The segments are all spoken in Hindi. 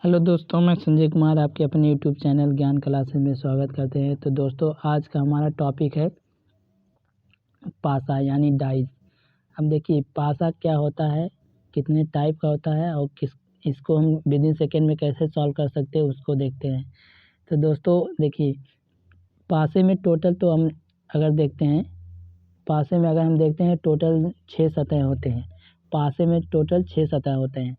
हेलो दोस्तों, मैं संजय कुमार आपके अपने यूट्यूब चैनल ज्ञान क्लासेस में स्वागत करते हैं। तो दोस्तों, आज का हमारा टॉपिक है पासा यानी डाइस। अब देखिए पासा क्या होता है, कितने टाइप का होता है और इसको हम विद इन सेकेंड में कैसे सॉल्व कर सकते हैं उसको देखते हैं। तो दोस्तों देखिए, पासे में टोटल तो हम अगर देखते हैं पासे में अगर हम देखते हैं टोटल 6 सतह होते हैं। पासे में टोटल 6 सतह होते हैं।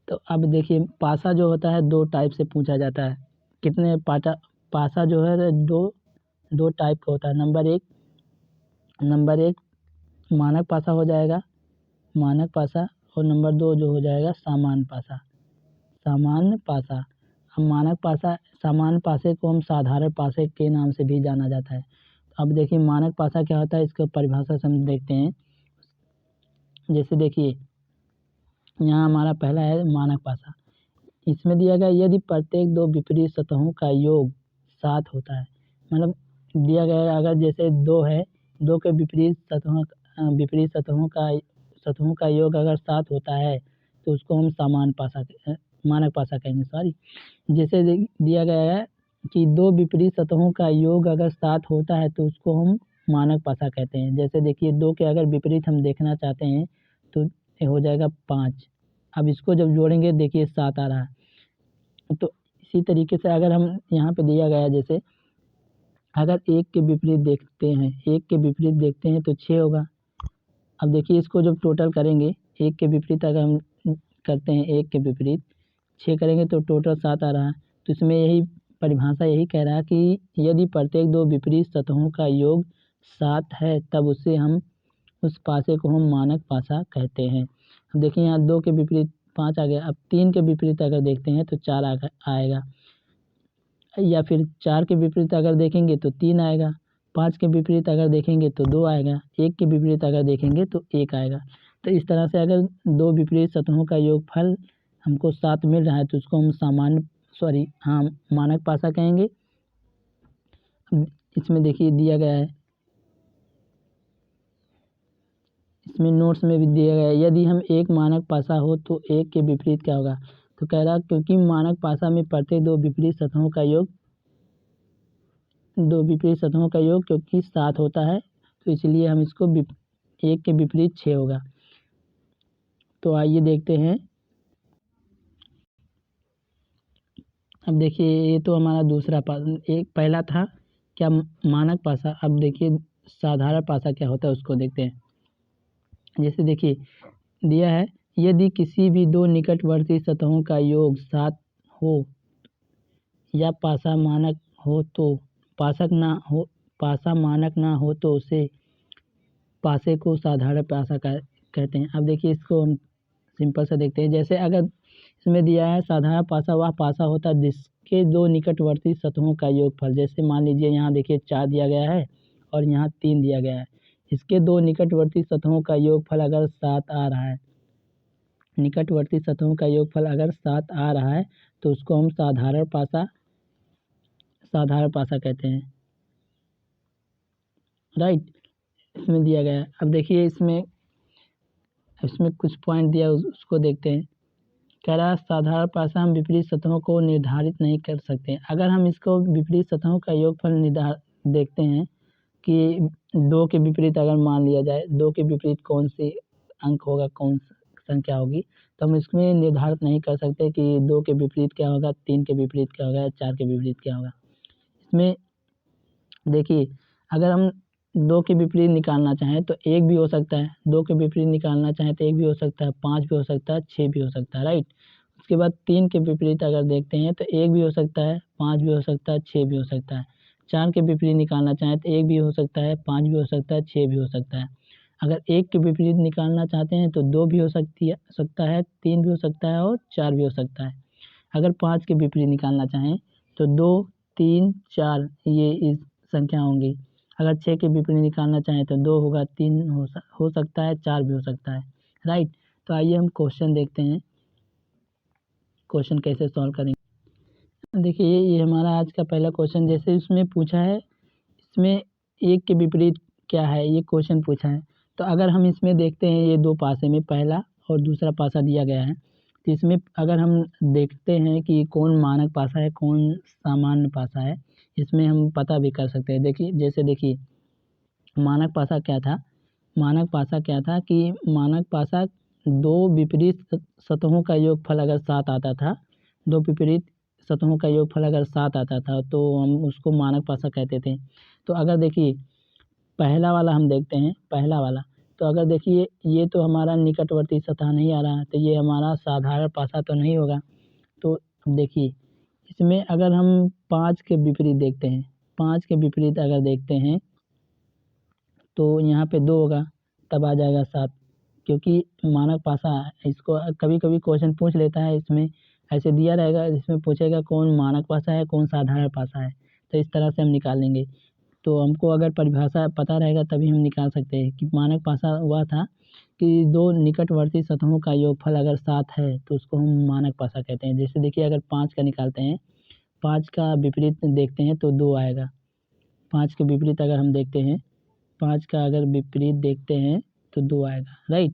तो अब देखिए पासा जो होता है दो टाइप से पूछा जाता है। कितने पासा जो है दो दो टाइप का होता है। नंबर एक मानक पासा हो जाएगा, मानक पासा, और नंबर 2 जो हो जाएगा सामान्य पासा। सामान्य पासा, अब मानक पासा, सामान्य पासे को हम साधारण पासे के नाम से भी जाना जाता है। अब देखिए मानक पासा क्या होता है, इसको परिभाषा से हम देखते हैं। जैसे देखिए यहाँ हमारा पहला है मानक पासा। इसमें दिया गया यदि प्रत्येक दो विपरीत सतहों का योग 7 होता है, मतलब दिया गया है अगर जैसे 2 है, 2 के विपरीत सतहों का योग अगर 7 होता है तो उसको हम मानक पासा कहेंगे। जैसे दिया गया है कि 2 विपरीत सतहों का योग अगर 7 होता है तो उसको हम मानक पासा कहते हैं। जैसे देखिए 2 के अगर विपरीत हम देखना चाहते हैं तो ये हो जाएगा 5। अब इसको जब जोड़ेंगे देखिए 7 आ रहा है। तो इसी तरीके से अगर हम यहाँ पे दिया गया जैसे अगर 1 के विपरीत देखते हैं तो 6 होगा। अब देखिए इसको जब टोटल करेंगे, 1 के विपरीत अगर हम करते हैं 1 के विपरीत 6 करेंगे तो टोटल 7 आ रहा है। तो इसमें यही परिभाषा यही कह रहा है कि यदि प्रत्येक दो विपरीत सतहों का योग 7 है तब उस पासे को हम मानक पासा कहते हैं। अब देखिए यहाँ 2 के विपरीत 5 आ गया। अब 3 के विपरीत अगर देखते हैं तो 4 आएगा, या फिर 4 के विपरीत अगर देखेंगे तो 3 आएगा, 5 के विपरीत अगर देखेंगे तो 2 आएगा, 1 के विपरीत अगर देखेंगे तो 1 आएगा। तो इस तरह से अगर दो विपरीत सतहों का योगफल हमको 7 मिल रहा है तो उसको हम मानक पासा कहेंगे। इसमें देखिए दिया गया है, इसमें नोट्स में भी दिया गया है यदि हम एक मानक पासा हो तो 1 के विपरीत क्या होगा। तो कह रहा क्योंकि मानक पासा में प्रत्येक दो विपरीत सतहों का योग क्योंकि 7 होता है तो इसलिए हम इसको 1 के विपरीत 6 होगा। तो आइए देखते हैं। अब देखिए ये तो हमारा दूसरा पासा, एक पहला था क्या मानक पासा। अब देखिए साधारण पासा क्या होता है उसको देखते हैं। जैसे देखिए दिया है यदि किसी भी दो निकटवर्ती सतहों का योग 7 हो या पासा मानक ना हो तो उसे पासे को साधारण पासा कहते हैं। अब देखिए इसको हम सिंपल सा देखते हैं। जैसे अगर इसमें दिया है साधारण पासा वह पासा होता है जिसके दो निकटवर्ती सतहों का योगफल, जैसे मान लीजिए यहाँ देखिए 4 दिया गया है और यहाँ 3 दिया गया है। इसके दो निकटवर्ती सतहों का योगफल अगर 7 आ रहा है, निकटवर्ती सतहों का योगफल अगर 7 आ रहा है तो उसको हम साधारण पासा कहते हैं। राइट, इसमें दिया गया है। अब देखिए इसमें कुछ पॉइंट दिया उसको देखते हैं। कह रहा है साधारण पासा हम विपरीत सतहों को निर्धारित नहीं कर सकते। अगर हम इसको विपरीत सतहों का योगफल देखते हैं कि 2 के विपरीत अगर मान लिया जाए, 2 के विपरीत कौन से अंक होगा, कौन संख्या होगी, तो हम इसमें निर्धारित नहीं कर सकते कि 2 के विपरीत क्या होगा, 3 के विपरीत क्या होगा, 4 के विपरीत क्या होगा। इसमें देखिए अगर हम 2 के विपरीत निकालना चाहें तो 1 भी हो सकता है, 2 के विपरीत निकालना चाहें तो 1 भी हो सकता है, 5 भी हो सकता है, 6 भी हो सकता है। राइट, उसके बाद 3 के विपरीत अगर देखते हैं तो 1 भी हो सकता है, 5 भी हो सकता है, 6 भी हो सकता है। 4 के विपरीत निकालना चाहें तो 1 भी हो सकता है, 5 भी हो सकता है, 6 भी हो सकता है। अगर 1 के विपरीत निकालना चाहते हैं तो 2 भी हो सकता है, 3 भी हो सकता है और 4 भी हो सकता है। अगर 5 के विपरीत निकालना चाहें तो 2, 3, 4 ये इस संख्या होंगी। अगर 6 के विपरीत निकालना चाहें तो 2 होगा, 3 हो सकता है, 4 भी हो सकता है। राइट, तो आइए हम क्वेश्चन देखते हैं, क्वेश्चन कैसे सॉल्व करेंगे। देखिए ये हमारा आज का पहला क्वेश्चन। जैसे इसमें पूछा है, इसमें 1 के विपरीत क्या है, ये क्वेश्चन पूछा है। तो अगर हम इसमें देखते हैं ये दो पासे में पहला और दूसरा पासा दिया गया है। तो इसमें अगर हम देखते हैं कि कौन मानक पासा है कौन सामान्य पासा है, इसमें हम पता भी कर सकते हैं। देखिए जैसे देखिए मानक पासा क्या था, मानक पासा क्या था कि मानक पासा दो विपरीत सतहों का योगफल अगर 7 आता था, दो विपरीत सतहों का योगफल अगर 7 आता था तो हम उसको मानक पासा कहते थे। तो अगर देखिए पहला वाला हम देखते हैं, पहला वाला तो अगर देखिए ये तो हमारा निकटवर्ती सतह नहीं आ रहा है, तो ये हमारा साधारण पासा तो नहीं होगा। तो अब देखिए इसमें अगर हम 5 के विपरीत देखते हैं, 5 के विपरीत अगर देखते हैं तो यहाँ पे 2 होगा, तब आ जाएगा 7, क्योंकि मानक पासा है। इसको कभी-कभी क्वेश्चन पूछ लेता है, इसमें ऐसे दिया रहेगा, इसमें पूछेगा कौन मानक पासा है कौन साधारण पासा है, तो इस तरह से हम निकाल लेंगे। तो हमको अगर परिभाषा पता रहेगा तभी हम निकाल सकते हैं कि मानक पासा वह था कि दो निकटवर्ती सतहों का योगफल अगर 7 है तो उसको हम मानक पासा कहते हैं। जैसे देखिए अगर 5 का निकालते हैं, 5 का विपरीत देखते हैं तो 2 आएगा। 5 के विपरीत अगर हम देखते हैं, 5 का अगर विपरीत देखते हैं तो 2 आएगा, राइट।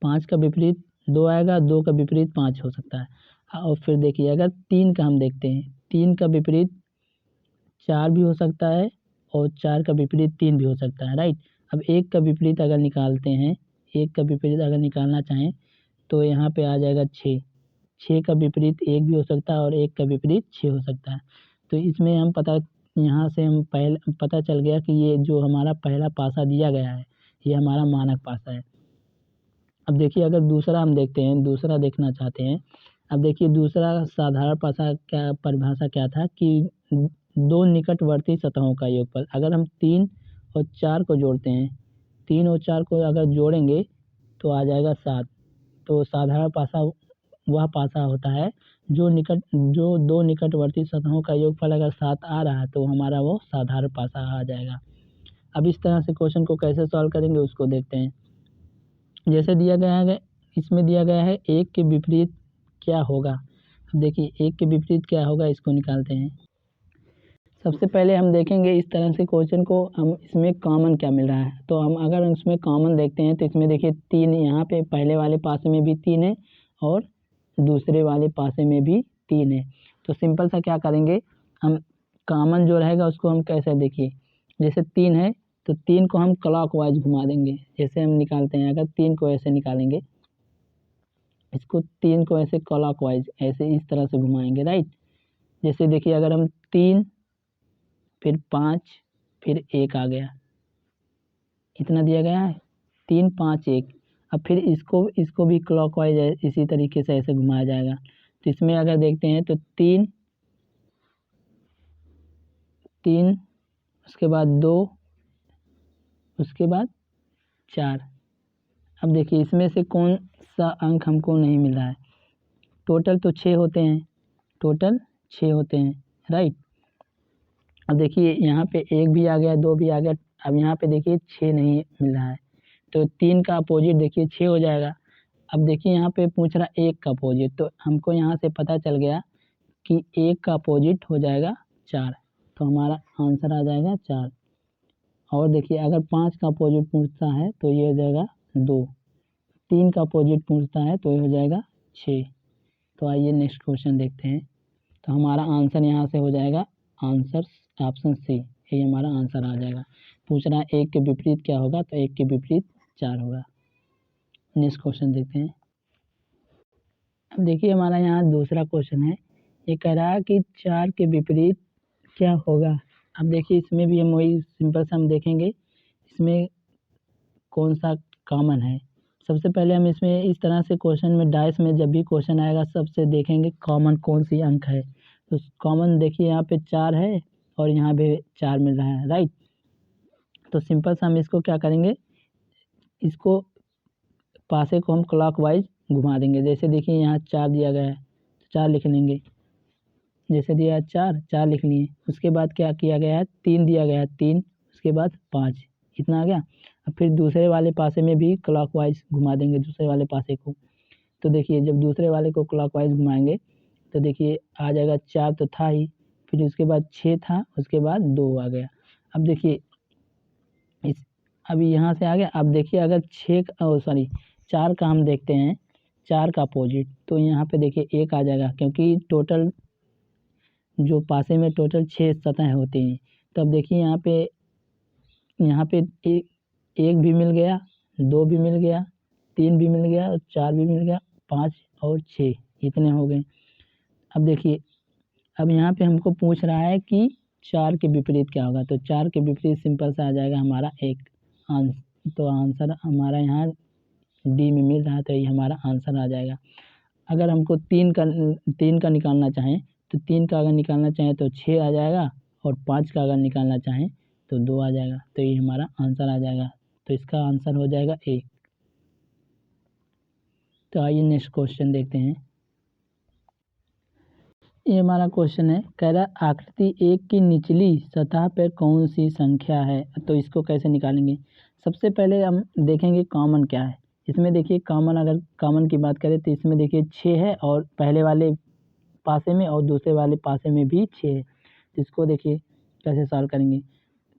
5 का विपरीत 2 आएगा, 2 का विपरीत 5 हो सकता है। और फिर देखिए अगर 3 का हम देखते हैं, 3 का विपरीत 4 भी हो सकता है और 4 का विपरीत 3 भी हो सकता है, राइट। अब 1 का विपरीत अगर निकालते हैं, 1 का विपरीत अगर निकालना चाहें तो यहाँ पे आ जाएगा 6। 6 का विपरीत 1 भी हो सकता है और 1 का विपरीत 6 हो सकता है। तो इसमें हम यहाँ से हम पता चल गया कि ये जो हमारा पहला पासा दिया गया है, ये हमारा मानक पासा है। अब देखिए अगर दूसरा हम देखते हैं, दूसरा देखना चाहते हैं। अब देखिए दूसरा साधारण पासा क्या परिभाषा क्या था कि दो निकटवर्ती सतहों का योगफल। अगर हम 3 और 4 को जोड़ते हैं, 3 और 4 को अगर जोड़ेंगे तो आ जाएगा 7। तो साधारण पासा वह पासा होता है जो दो निकटवर्ती सतहों का योगफल अगर 7 आ रहा है तो हमारा वो साधारण पासा आ जाएगा। अब इस तरह से क्वेश्चन को कैसे सॉल्व करेंगे उसको देखते हैं। जैसे दिया गया है, इसमें दिया गया है 1 के विपरीत क्या होगा। अब देखिए 1 के विपरीत क्या होगा, इसको निकालते हैं। सबसे पहले हम देखेंगे इस तरह से क्वेश्चन को, हम इसमें कॉमन क्या मिल रहा है। तो हम अगर इसमें कॉमन देखते हैं तो इसमें देखिए 3 यहाँ पे पहले वाले पासे में भी 3 है और दूसरे वाले पासे में भी 3 है। तो सिंपल सा क्या करेंगे, हम कॉमन जो रहेगा उसको हम कैसे देखिए, जैसे 3 है तो 3 को हम क्लॉकवाइज घुमा देंगे। जैसे हम निकालते हैं, अगर 3 को ऐसे निकालेंगे, इसको 3 को ऐसे क्लॉकवाइज ऐसे इस तरह से घुमाएंगे, राइट। जैसे देखिए अगर हम 3 फिर 5 फिर 1 आ गया, इतना दिया गया है 3 5 1। अब फिर इसको भी क्लॉकवाइज इसी तरीके से ऐसे घुमाया जाएगा। तो इसमें अगर देखते हैं तो 3 3 उसके बाद 2 उसके बाद 4। अब देखिए इसमें से कौन सा अंक हमको नहीं मिल रहा है। टोटल तो 6 होते हैं, टोटल 6 होते हैं, राइट। अब देखिए यहाँ पे 1 भी आ गया, 2 भी आ गया। अब यहाँ पे देखिए 6 नहीं मिल रहा है, तो 3 का अपोजिट देखिए 6 हो जाएगा। अब देखिए यहाँ पे पूछ रहा 1 का अपोजिट, तो हमको यहाँ से पता चल गया कि 1 का अपोजिट हो जाएगा 4, तो हमारा आंसर आ जाएगा 4। और देखिए अगर 5 का अपोजिट पूछता है तो ये हो जाएगा 2, 3 का अपोजिट पूछता है तो ये हो जाएगा 6। तो आइए नेक्स्ट क्वेश्चन देखते हैं। तो हमारा आंसर यहाँ से हो जाएगा आंसर ऑप्शन सी, ये हमारा आंसर आ जाएगा। पूछ रहा है 1 के विपरीत क्या होगा, तो 1 के विपरीत 4 होगा। नेक्स्ट क्वेश्चन देखते हैं। अब देखिए हमारा यहाँ दूसरा क्वेश्चन है, ये कह रहा है कि 4 के विपरीत क्या होगा। अब देखिए इसमें भी हम वही सिंपल सा हम देखेंगे इसमें कौन सा कॉमन है। सबसे पहले हम इसमें इस तरह से क्वेश्चन में डाइस में जब भी क्वेश्चन आएगा सबसे देखेंगे कॉमन कौन सी अंक है। तो कॉमन देखिए यहाँ पे 4 है और यहाँ पे 4 मिल रहा है, राइट। तो सिंपल सा हम इसको क्या करेंगे, इसको पासे को हम क्लॉकवाइज घुमा देंगे। जैसे देखिए यहाँ 4 दिया गया है तो 4 लिख लेंगे, जैसे दिया है 4 लिख लिए। उसके बाद क्या किया गया है, 3 दिया गया है 3, उसके बाद 5, इतना आ गया। अब फिर दूसरे वाले पासे में भी क्लॉकवाइज घुमा देंगे दूसरे वाले पासे को। तो देखिए जब दूसरे वाले को क्लॉकवाइज घुमाएंगे तो देखिए आ जाएगा 4 तो था ही, फिर उसके बाद 6 था, उसके बाद 2 आ गया। अब देखिए अभी यहाँ से आ गया। अब देखिए अगर 4 का हम देखते हैं 4 का अपोजिट, तो यहाँ पे देखिए 1 आ जाएगा, क्योंकि टोटल जो पासे में टोटल 6 सतह होते हैं। तो अब देखिए यहाँ पे एक भी मिल गया, 2 भी मिल गया, 3 भी मिल गया और 4 भी मिल गया, 5 और 6 इतने हो गए। अब देखिए अब यहाँ पे हमको पूछ रहा है कि 4 के विपरीत क्या होगा, तो 4 के विपरीत सिंपल सा आ जाएगा हमारा 1 तो आंसर हमारा यहाँ डी में मिल रहा है, तो ये हमारा आंसर आ जाएगा। अगर हमको 3 का निकालना चाहें तो 3 का अगर निकालना चाहें तो 6 आ जाएगा, और 5 का अगर निकालना चाहें तो 2 आ जाएगा, तो ये हमारा आंसर आ जाएगा। तो इसका आंसर हो जाएगा ए। तो आइए नेक्स्ट क्वेश्चन देखते हैं। ये हमारा क्वेश्चन है, कह रहा आकृति 1 की निचली सतह पर कौन सी संख्या है, तो इसको कैसे निकालेंगे। सबसे पहले हम देखेंगे कॉमन क्या है। इसमें देखिए कॉमन, अगर कॉमन की बात करें तो इसमें देखिए 6 है, और पहले वाले पासे में और दूसरे वाले पासे में भी 6 है। तो इसको देखिए कैसे सॉल्व करेंगे।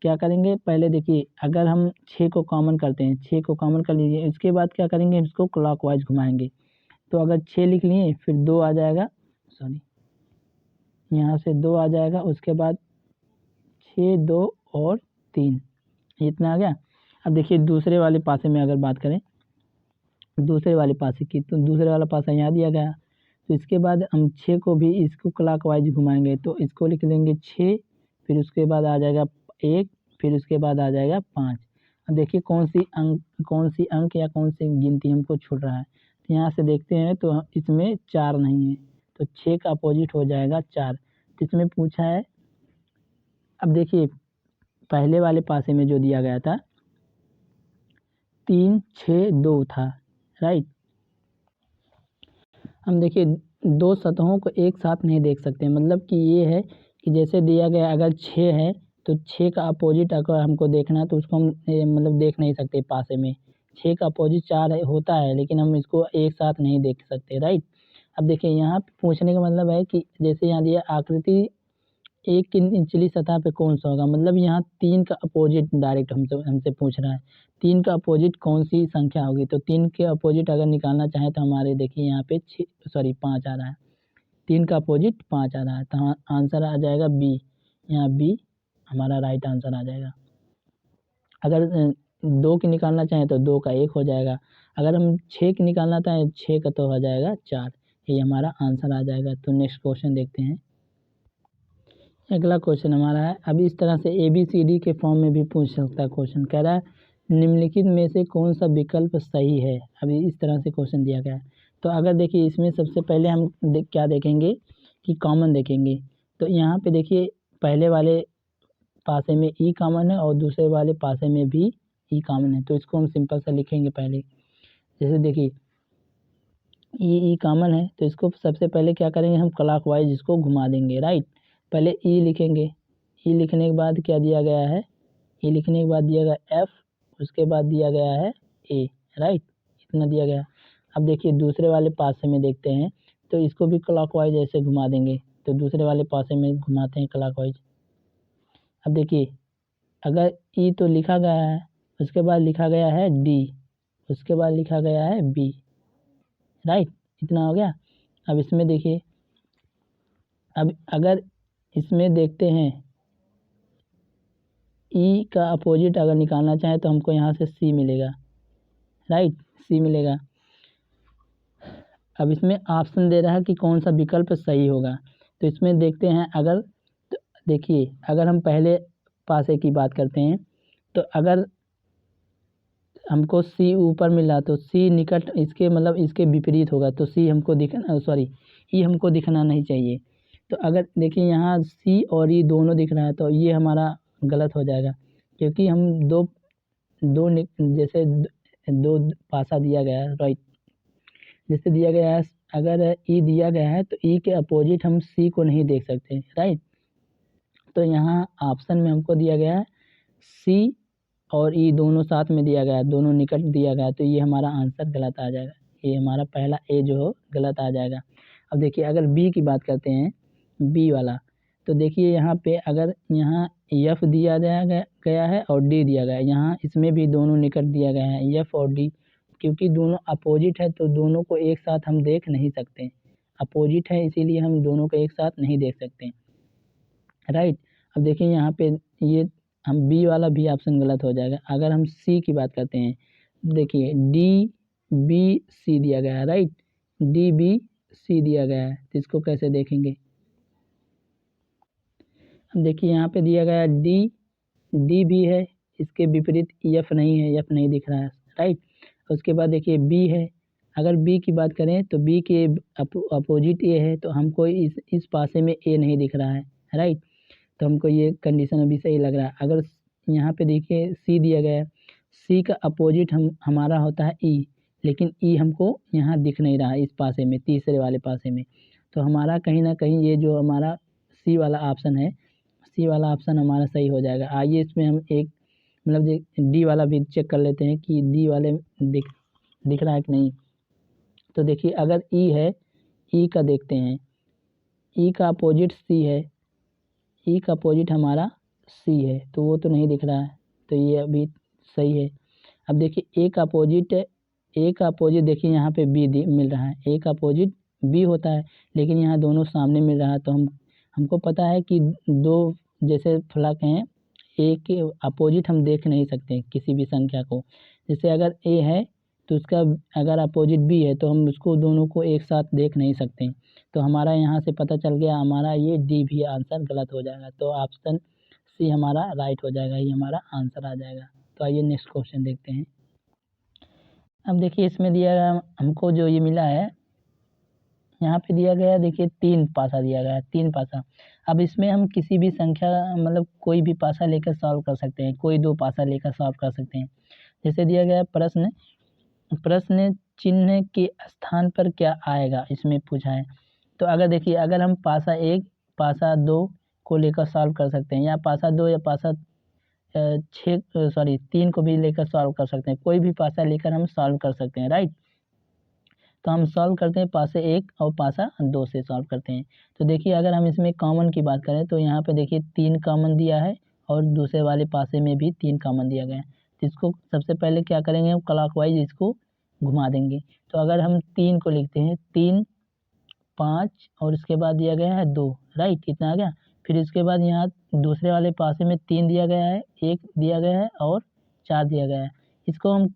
क्या करेंगे, पहले देखिए अगर हम 6 को कॉमन करते हैं, 6 को कॉमन कर लीजिए, इसके बाद क्या करेंगे, इसको क्लॉकवाइज घुमाएंगे। तो अगर 6 लिख लिए, फिर 2 आ जाएगा, सॉरी यहाँ से 2 आ जाएगा, उसके बाद 6, 2 और 3, इतना आ गया। अब देखिए दूसरे वाले पासे में अगर बात करें, दूसरे वाले पासे की, तो दूसरे वाला पासा यहाँ दिया गया। तो इसके बाद हम 6 को भी इसको क्लॉकवाइज घुमाएंगे, तो इसको लिख देंगे 6, फिर उसके बाद आ जाएगा 1, फिर उसके बाद आ जाएगा 5। अब देखिए कौन सी अंक या कौन सी गिनती हमको छूट रहा है। तो यहाँ से देखते हैं तो इसमें 4 नहीं है, तो 6 का अपोजिट हो जाएगा 4। तो इसमें पूछा है, अब देखिए पहले वाले पासे में जो दिया गया था 3, 6, 2 था, राइट। हम देखिए 2 सतहों को एक साथ नहीं देख सकते, मतलब कि ये है कि जैसे दिया गया अगर 6 है तो 6 का अपोजिट अगर हमको देखना है तो उसको हम मतलब देख नहीं सकते पासे में। 6 का अपोजिट 4 होता है, लेकिन हम इसको एक साथ नहीं देख सकते, राइट। अब देखिए यहाँ पूछने का मतलब है कि जैसे यहाँ दिया आकृति 1 की निचली सतह पे कौन सा होगा, मतलब यहाँ 3 का अपोजिट डायरेक्ट हमसे पूछ रहा है। 3 का अपोजिट कौन सी संख्या होगी, तो 3 के अपोजिट अगर निकालना चाहें तो हमारे देखिए यहाँ पे 5 आ रहा है। 3 का अपोजिट 5 आ रहा है, तो आंसर आ जाएगा बी। यहाँ बी हमारा राइट आंसर आ जाएगा। अगर 2 की निकालना चाहें तो 2 का 1 हो जाएगा। अगर हम 6 की निकालना चाहें 6 का तो हो जाएगा 4, ये हमारा आंसर आ जाएगा। तो नेक्स्ट क्वेश्चन देखते हैं। अगला क्वेश्चन हमारा है, अब इस तरह से ABCD के फॉर्म में भी पूछ सकता है क्वेश्चन। कह रहा है निम्नलिखित में से कौन सा विकल्प सही है। अभी इस तरह से क्वेश्चन दिया गया है। तो अगर देखिए इसमें सबसे पहले हम क्या देखेंगे कि कॉमन देखेंगे। तो यहाँ पे देखिए पहले वाले पासे में ई कॉमन है और दूसरे वाले पासे में भी ई कॉमन है, तो इसको हम सिंपल सा लिखेंगे पहले। जैसे देखिए ई कॉमन है, तो इसको सबसे पहले क्या करेंगे, हम क्लॉकवाइज इसको घुमा देंगे, राइट। पहले ई लिखेंगे, ई लिखने के बाद क्या दिया गया है, ई लिखने के बाद दिया गया एफ, उसके बाद दिया गया है ए, राइट, इतना दिया गया। अब देखिए दूसरे वाले पासे में देखते हैं, तो इसको भी क्लॉकवाइज ऐसे घुमा देंगे। तो दूसरे वाले पासे में घुमाते हैं क्लॉकवाइज। अब देखिए अगर ई तो लिखा गया है, उसके बाद लिखा गया है डी, उसके बाद लिखा गया है बी, राइट, इतना हो गया। अब इसमें देखिए, अब अगर इसमें देखते हैं ई का अपोजिट अगर निकालना चाहें तो हमको यहाँ से सी मिलेगा, राइट, सी मिलेगा। अब इसमें ऑप्शन दे रहा है कि कौन सा विकल्प सही होगा। तो इसमें देखते हैं, अगर तो देखिए अगर हम पहले पासे की बात करते हैं, तो अगर हमको सी ऊपर मिला तो सी निकट इसके मतलब इसके विपरीत होगा, तो सी हमको दिखना, सॉरी ई हमको दिखना नहीं चाहिए। तो अगर देखिए यहाँ सी और ई दोनों दिख रहा है, तो ये हमारा गलत हो जाएगा, क्योंकि हम जैसे दो पासा दिया गया है, राइट, जैसे दिया गया है, अगर ई दिया गया है तो ई के अपोजिट हम सी को नहीं देख सकते, राइट। तो यहाँ ऑप्शन में हमको दिया गया है सी और ई दोनों साथ में दिया गया है, दोनों निकट दिया गया है, तो ये हमारा आंसर गलत आ जाएगा। ये हमारा पहला ए जो हो गलत आ जाएगा। अब देखिए अगर बी की बात करते हैं, बी वाला, तो देखिए यहाँ पे अगर यहाँ एफ दिया गया है और डी दिया गया है, यहाँ इसमें भी दोनों निकट दिया गया है, एफ और डी क्योंकि दोनों अपोजिट है तो दोनों को एक साथ हम देख नहीं सकते, अपोजिट है इसीलिए हम दोनों को एक साथ नहीं देख सकते, राइट। अब देखिए यहाँ पे ये हम बी वाला भी ऑप्शन गलत हो जाएगा। अगर हम सी की बात करते हैं, देखिए डी बी सी दिया गया है, राइट, डी बी सी दिया गया है, तो इसको कैसे देखेंगे। अब देखिए यहाँ पे दिया गया डी, डी भी है, इसके विपरीत एफ नहीं है, एफ नहीं दिख रहा है, राइट। उसके बाद देखिए बी है, अगर बी की बात करें तो बी के अपोजिट ए है, तो हमको इस पासे में ए नहीं दिख रहा है, राइट। तो हमको ये कंडीशन अभी सही लग रहा है। अगर यहाँ पे देखिए सी दिया गया है, सी का अपोजिट हमारा होता है ई, लेकिन ई हमको यहाँ दिख नहीं रहा है इस पासे में, तीसरे वाले पासे में, तो हमारा कहीं ना कहीं ये जो हमारा सी वाला ऑप्शन है, सी वाला ऑप्शन हमारा सही हो जाएगा। आइए इसमें हम एक मतलब डी वाला भी चेक कर लेते हैं कि डी वाले दिख रहा है कि नहीं। तो देखिए अगर ई है, ई का देखते हैं, ई का अपोजिट सी है, ई का अपोजिट हमारा सी है, तो वो तो नहीं दिख रहा है, तो ये अभी सही है। अब देखिए ए का अपोजिट है, ए का अपोजिट देखिए यहाँ पे बी मिल रहा है, ए का अपोजिट बी होता है, लेकिन यहाँ दोनों सामने मिल रहा है, तो हमको पता है कि दो जैसे फलक हैं, ए के अपोजिट हम देख नहीं सकते किसी भी संख्या को। जैसे अगर ए है तो उसका अगर अपोजिट बी है तो हम उसको दोनों को एक साथ देख नहीं सकते, तो हमारा यहाँ से पता चल गया हमारा ये डी भी आंसर गलत हो जाएगा, तो ऑप्शन सी हमारा राइट हो जाएगा, ये हमारा आंसर आ जाएगा। तो आइए नेक्स्ट क्वेश्चन देखते हैं। अब देखिए इसमें दिया गया हमको जो ये मिला है, यहाँ पे दिया गया देखिए 3 पासा दिया गया है, 3 पासा। अब इसमें हम किसी भी संख्या मतलब कोई भी पासा लेकर सॉल्व कर सकते हैं, कोई 2 पासा लेकर सॉल्व कर सकते हैं। जैसे दिया गया प्रश्न, प्रश्न चिन्ह के स्थान पर क्या आएगा, इसमें पूछा है। तो अगर देखिए अगर हम पासा 1 पासा 2 को लेकर सॉल्व कर सकते हैं, या पासा 2 या पासा 3 को भी लेकर सॉल्व कर सकते हैं, कोई भी पासा लेकर हम सॉल्व कर सकते हैं, राइट। तो हम सॉल्व करते हैं पासे 1 और पासा 2 से सॉल्व करते हैं। तो देखिए अगर हम इसमें कॉमन की बात करें तो यहाँ पे देखिए 3 कॉमन दिया है और दूसरे वाले पासे में भी 3 कॉमन दिया गया है, तो इसको सबसे पहले क्या करेंगे, हम क्लॉकवाइज इसको घुमा देंगे। तो अगर हम 3 को लिखते हैं 3 5 और इसके बाद दिया गया है 2, राइट, इतना आ गया। फिर इसके बाद यहाँ दूसरे वाले पासे में 3 दिया गया है, 1 दिया गया है और 4 दिया गया है। इसको हम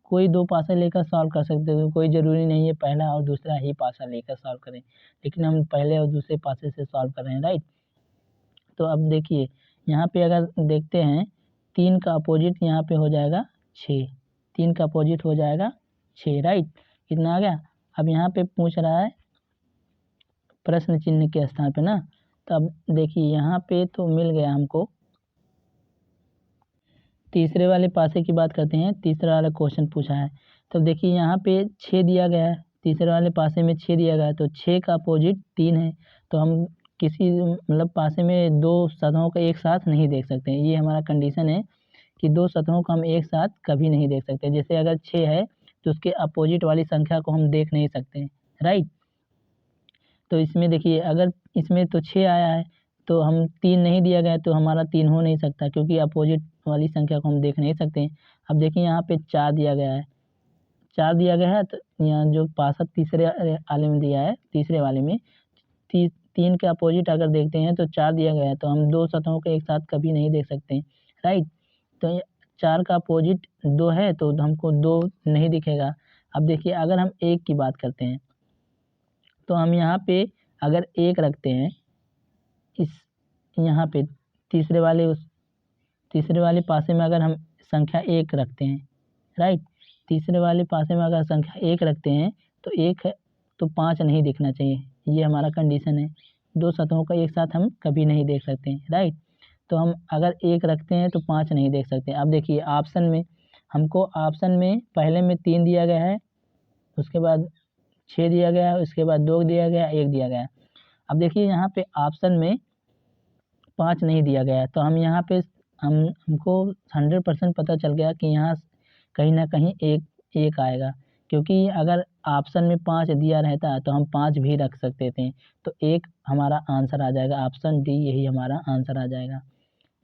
कोई 2 पासा लेकर सॉल्व कर सकते हैं, कोई ज़रूरी नहीं है पहला और दूसरा ही पासा लेकर सॉल्व करें, लेकिन हम पहले और दूसरे पासे से सॉल्व कर रहे हैं, राइट। तो अब देखिए यहाँ पे अगर देखते हैं 3 का अपोजिट यहाँ पे हो जाएगा 6, 3 का अपोजिट हो जाएगा 6, राइट, कितना आ गया। अब यहाँ पे पूछ रहा है प्रश्न चिन्ह के स्थान पे ना, तो अब देखिए यहाँ पे तो मिल गया हमको। तीसरे वाले पासे की बात करते हैं, तीसरा वाला क्वेश्चन पूछा है, तो देखिए यहाँ पे 6 दिया गया है, तीसरे वाले पासे में 6 दिया गया है, तो 6 का अपोजिट 3 है, तो हम किसी मतलब पासे में 2 सतहों को एक साथ नहीं देख सकते, ये हमारा कंडीशन है कि 2 सतहों को हम एक साथ कभी नहीं देख सकते। जैसे अगर 6 है तो उसके अपोजिट वाली संख्या को हम देख नहीं सकते, राइट। तो इसमें देखिए अगर इसमें तो 6 आया है तो हम 3 नहीं दिया गया तो हमारा 3 हो नहीं सकता, क्योंकि अपोजिट वाली संख्या को हम देख नहीं सकते। अब देखिए यहाँ पे 4 दिया गया है, 4 दिया गया है, तो यहाँ जो पासा तीसरे वाले में दिया है, तीसरे वाले में 3 के अपोजिट अगर देखते हैं तो 4 दिया गया है, तो हम 2 सतहों को एक साथ कभी नहीं देख सकते, राइट। तो 4 का अपोजिट 2 है तो हमको 2 नहीं दिखेगा। अब देखिए अगर हम 1 की बात करते हैं तो हम यहाँ पे अगर 1 रखते हैं, इस यहाँ पे तीसरे वाले पासे में अगर हम संख्या 1 रखते हैं, राइट, तीसरे वाले पासे में अगर संख्या 1 रखते हैं तो 1 है तो 5 नहीं दिखना चाहिए, ये हमारा कंडीशन है। 2 सतहों का एक साथ हम कभी नहीं देख सकते, राइट। तो हम अगर 1 रखते हैं तो 5 नहीं देख सकते। अब देखिए ऑप्शन में हमको ऑप्शन में पहले में 3 दिया गया है, उसके बाद 6 दिया गया है, उसके बाद 2 दिया गया, 1 दिया गया है। अब देखिए यहाँ पे ऑप्शन में 5 नहीं दिया गया है, तो हम यहाँ पे हमको 100% पता चल गया कि यहाँ कहीं ना कहीं एक आएगा, क्योंकि अगर ऑप्शन में 5 दिया रहता तो हम 5 भी रख सकते थे, तो 1 हमारा आंसर आ जाएगा, ऑप्शन डी यही हमारा आंसर आ जाएगा।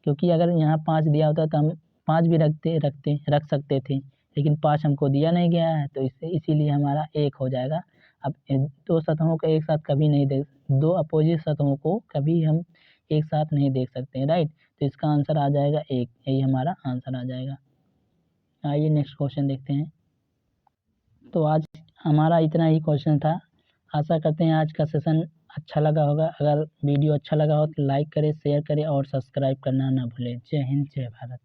क्योंकि अगर यहाँ 5 दिया होता तो हम 5 भी रख सकते थे, लेकिन 5 हमको दिया नहीं गया है, तो इसीलिए हमारा 1 हो जाएगा। अब 2 सतहों को एक साथ कभी नहीं देख 2 अपोजिट सतहों को कभी हम एक साथ नहीं देख सकते हैं, राइट। तो इसका आंसर आ जाएगा 1, यही हमारा आंसर आ जाएगा। आइए नेक्स्ट क्वेश्चन देखते हैं। तो आज हमारा इतना ही क्वेश्चन था। आशा करते हैं आज का सेशन अच्छा लगा होगा। अगर वीडियो अच्छा लगा हो तो लाइक करें, शेयर करें और सब्सक्राइब करना ना भूलें। जय हिंद, जय भारत।